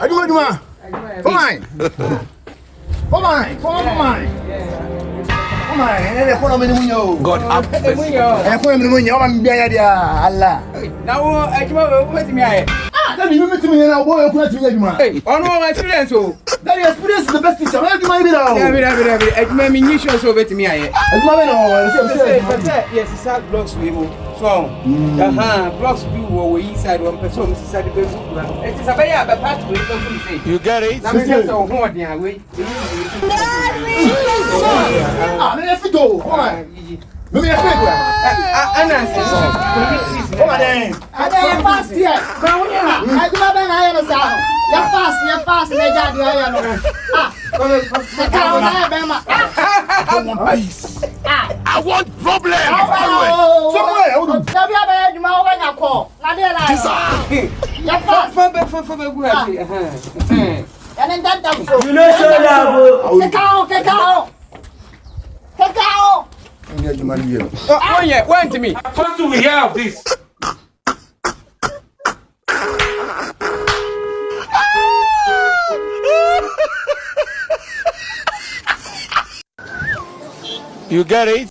Aduma. For mine. For mine. For mine. God have mercy. Allah. Now, I come over with me. That you meet me now, boy, Hey, on all my experience. That experience is the best teacher. Where do I be now? I mean, you should show it to me. Yes, it's sad blocks we move. So, blocks we were inside one person, inside the bedroom. It is a very bad part of it. You get it? Now, we so what they are waiting. Let's go. Come on. Let me ask you. Come on, then. I'm fast here. I do not know I am. You're fast, Major. I want problems. Oh, yeah, wait to me. First do we hear of this? You get it?